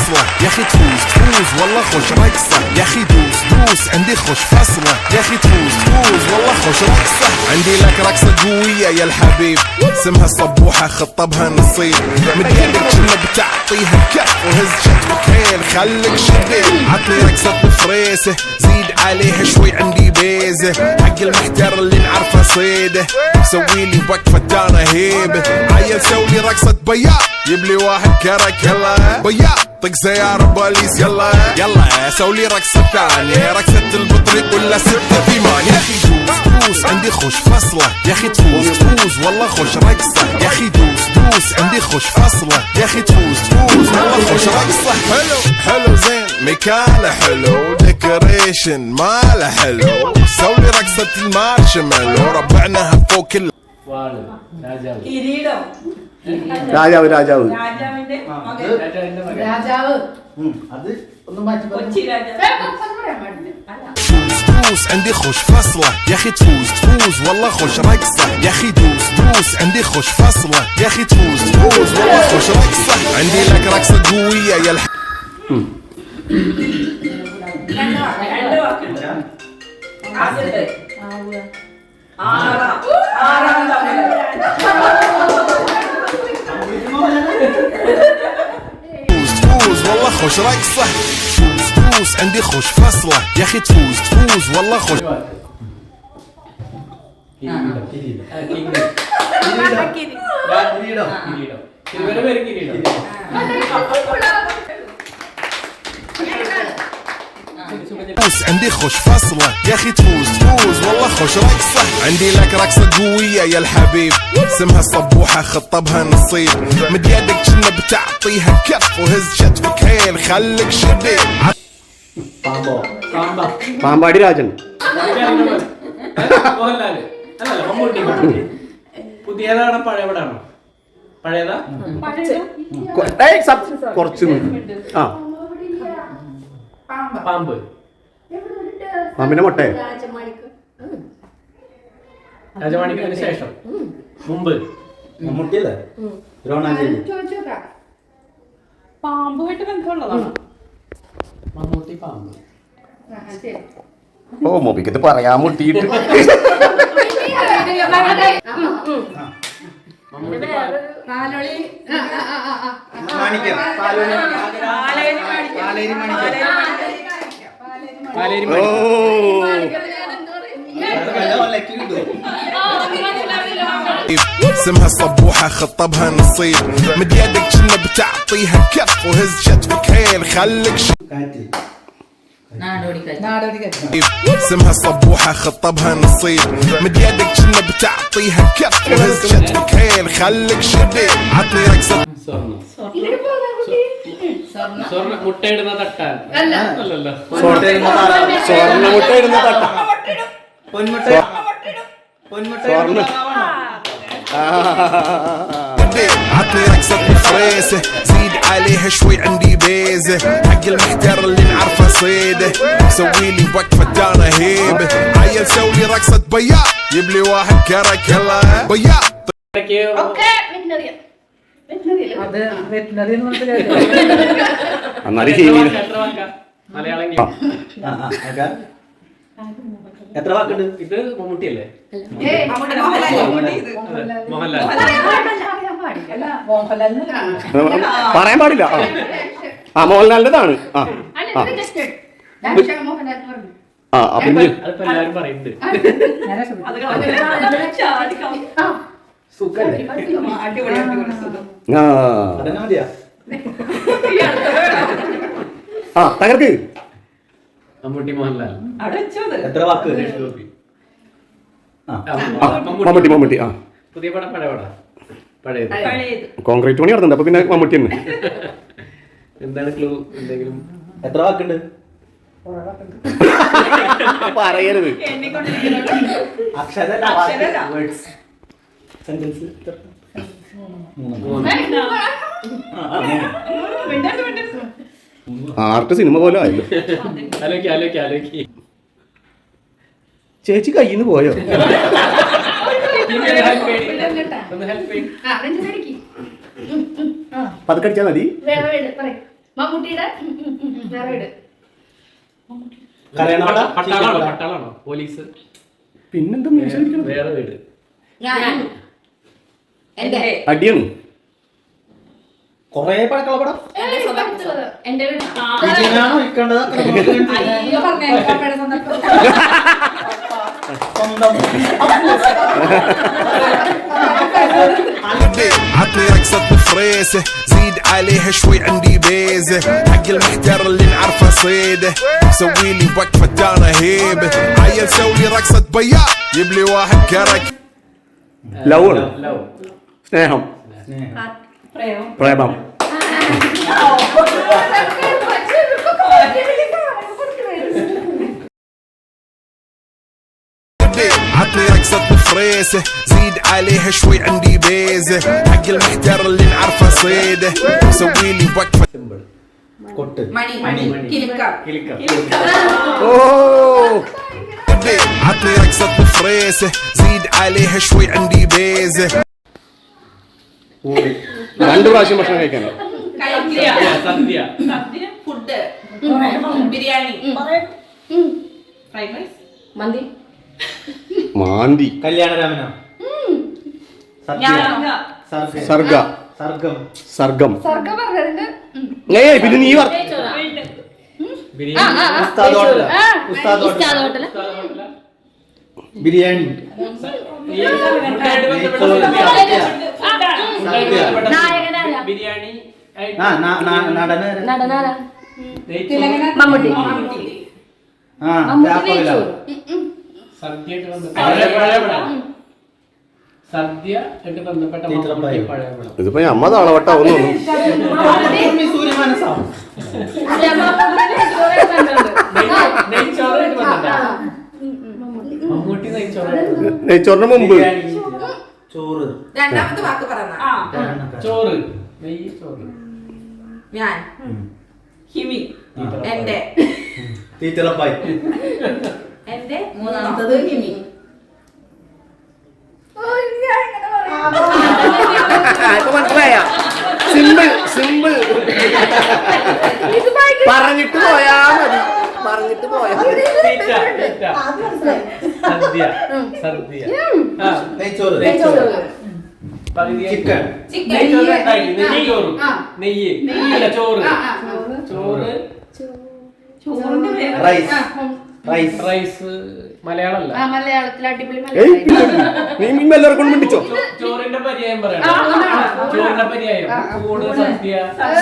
فصلة يا اخي تفوز والله خوش رقصة يا اخي دوس عندي خوش فصلة يا اخي تفوز والله خوش رقصة عندي لك رقصة قوية يا الحبيب اسمها الصبوحة خطبها نصيب مد يدك كنا بتعطيها كف وهز شتفك هيل خليك شبيب عطني رقصة فريسة زيد عليها شوي عندي بيزة حق المحتر اللي نعرفه صيده سويلي وقفة انا هيبة عيل سوي رقصة بياض يبلي واحد كرك يلا بياض طق سيارة بوليس يلا سولي رقصة ثانية رقصة البطريق ولا ستة ثمان يا اخي دوس عندي خوش فصلة يا اخي تفوز والله خوش رقصة يا اخي دوس عندي خوش فصلة يا اخي تفوز والله خوش رقصة حلو زين مكانه حلو ديكوريشن ماله حلو سولي رقصة المارشميلو ربعناها فوق كل രാജാവ് دوس عندي خوش فصلة يا اخي تفوز والله خوش رقصة يا اخي دوس عندي خوش فصلة يا اخي تفوز والله خوش رقصة عندي لك رقصة قوية يا تفوز والله خوش رقصة دوس عندي خوش فصلة يا اخي تفوز والله خوش دوس عندي خوش فصلة يا اخي تفوز والله خوش رقصة عندي لك رقصة قوية يا الحبيب اسمها الصبوحة خطبها نصيب مد يدك كنا بتعطيها كف وهز شتفك هيل خليك شبيب പാമ്പാടി രാജൻ പുതിയതാണോ പഴയപടാണോ പഴയതാ കുറച്ച് ആ പാമ്പ് പാമ്പിന്റെ മുട്ട രാജമാണിക്യത്തിന് ശേഷം മുമ്പ് മമ്മൂട്ടിയല്ലേ ദ്രോണാചാര്യ പാമ്പുമായിട്ട് ബന്ധമുള്ളതാണ് മമ്മൂട്ടി പാമ്പ് ഓ മൊബിക്കത്ത് പറയാൻ മുട്ടിയിട്ട് മാണിക്യം പാലേരി ഓ اسمها الصبوحة خطبها نصيب مد يدك كنا بتعطيها كف وهز شتفك هيل خليك اسمها الصبوحة خطبها نصيب مد يدك كنا بتعطيها كف وهز شتفك هيل خليك شبيب عطني رقصة സ്വർണ്ണ മുട്ടയിടുന്ന തട്ടാൻ അല്ലല്ലോ സ്വർണ്ണ മുട്ട ഇടുന്ന തട്ട عطني رقصة فريسة زيد عليها شوي عندي بيزة حق المحتر اللي نعرفه صيده سويلي وقفة انا هيبة عيل سولي رقصة بياض يبلي واحد كرك يلا بياض എന്നാലും ഹിന്ദിയിൽ മലയാളം എത്ര വാക്കുണ്ട് ഇത് മമ്മൂട്ടിയല്ലേ മോഹൻലാൽ പറയാൻ പാടില്ല ആ മോഹൻലാലിൻ്റെതാണ് ആ ആ പിന്നെ അതിപ്പോ എല്ലാരും പറയുന്നുണ്ട് അതന്നെ മതിയാ ആ തകർക്ക് മമ്മൂട്ടി മോഹൻലാൽ എത്ര വാക്ക് മമ്മൂട്ടി ആ പുതിയ പടം പഴയ പടം പഴയത് കോൺക്രീറ്റ് പണി നടത്തുന്നുണ്ട് അപ്പൊ പിന്നെ മമ്മൂട്ടി തന്നെ എന്താണ് ക്ലൂ എന്തെങ്കിലും എത്ര വാക്കുണ്ട് പറയരുത് അക്ഷര വേർഡ്സ് സെന്റൻസ് ആർട്ട് സിനിമ പോലെ ആയല്ലോ ആലോചിക്ക് ചേച്ചി കയ്യിന്ന് പോയോ ഒന്ന് ഹെൽപ്പ് ചെയ്യും പതുക്കടിച്ചാ മതി മമ്മൂട്ടിയുടെ വേറെ വീട്. പട്ടാളാണോ പോലീസ്? പിന്നെന്താ മീൻസ് വേറെ വീട്. ഞാൻ എന്റെ അടിയാണ്. കൊറേ പടക്കള പടം എന്റെ വീട്. വിജയനാണോ ഇരിക്കേണ്ടത്? അയ്യോ പറഞ്ഞേ അപ്പയുടെ സന്ദർഭം. സ്വന്തം عطني رقصة بفريسة زيد عليها شوي عندي بيزة حق المحتار اللي نعرفه صيده سوي لي وقفة انا هيبة عيل سوي رقصة بياع يبلي واحد كرك ലവ് ആണ്. ലവ്. സ്നേഹം, പ്രേമം. പ്രേമം. عطني رقصة بفريسة زيد عليها شوي عندي بيزة حق المحتار اللي نعرفه صيده سوي لي وقفة സിമ്പിൾ. കൊട്ട് മണി മണി. കിലുക്കം. കിലുക്കം. ഓ عطني رقصة بفريسة زيد عليها شوي عندي بيزة രണ്ട് പ്രാവശ്യം ഭക്ഷണം കഴിക്കാൻ. സദ്യ. ഫുഡ് ബിരിയാണി ഫ്രൈഡ് റൈസ് മന്തി മാന്തി, കല്യാണരാമനോ സദ്യ സർഗ, സർഗം സർഗം. സർഗം പറഞ്ഞതിന്റെ ഏയ് പിന്നെ നീ പറ. ബിരിയാണി. ഉസ്താദ് ഹോട്ടല ഉസ്താദ് ഹോട്ടല ബിരിയാണി ബിരിയാണി. നടന് മമ്മൂട്ടി ആ രാപ്പകല സദ്യ പഴയപടം. സദ്യ ആയിട്ട് ബന്ധപ്പെട്ട തീറ്റപ്പായി. പഴയപടം. ഇതിപ്പോ അമ്മ താളവട്ടാവുന്നു. സൂര്യമാനസാ നെയ്ച്ചോറായിട്ട് ബന്ധപ്പെട്ട മമ്മൂട്ടി നെയ്ച്ചോറായിട്ട്. നെയ്ച്ചോറിന് മുമ്പ് ചോറ് രണ്ടാമത്തെ വാക്ക് പറഞ്ഞ ചോറ്. നെയ്യ് ചോറ്. ഞാൻ ഹിമി എന്റെ തീറ്റളപ്പായി എന്റെ മൂന്നാമത്തത് ഹിമി ഇപ്പൊ മനസ്സിലായ? Simple simple. പറഞ്ഞിട്ട് പോയാ മതി, പറഞ്ഞിട്ട് പോയാ മതി. തീറ്റ. തീറ്റ. സദ്യ. സദ്യ. ആ. നെയ്ച്ചോറ് പകുതി ചിക്കൻ നെയ്ച്ചോറ് ഉണ്ടാക്കി. നെയ്ച്ചോറ്. നെയ്യ്. അല്ല ചോറ്. ചോറ്. Rice rice rice. മലയാളമല്ല. മലയാളത്തിൽ അടിപൊളി ഏയ് പിന്നെ നീ മീൻ എല്ലാവർക്കും പിടിച്ചോ. ചോറിന്റെ പര്യായം പറയണം. ചോറിന്റെ പര്യായം. ഊണ്. സദ്യ.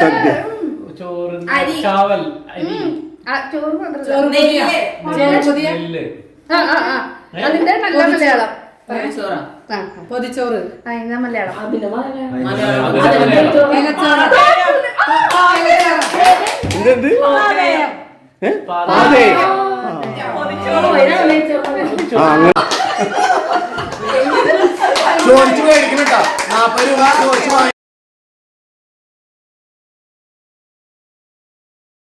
സദ്യ. ചോറ്. അരി. ചാവൽ. അരി. ചോറ് നെല്ല് നെല്ല്. അതിന്റെ നല്ല മലയാളം പൊതിച്ചോറ് അതിന്റെ മലയാളം എന്തെന്ത്? ഏ? പാതേ. അതെ. ആ അങ്ങനെ ചോദിച്ചു മേടിക്കണം കേട്ടോ. 40 രൂപ ചോദിച്ചു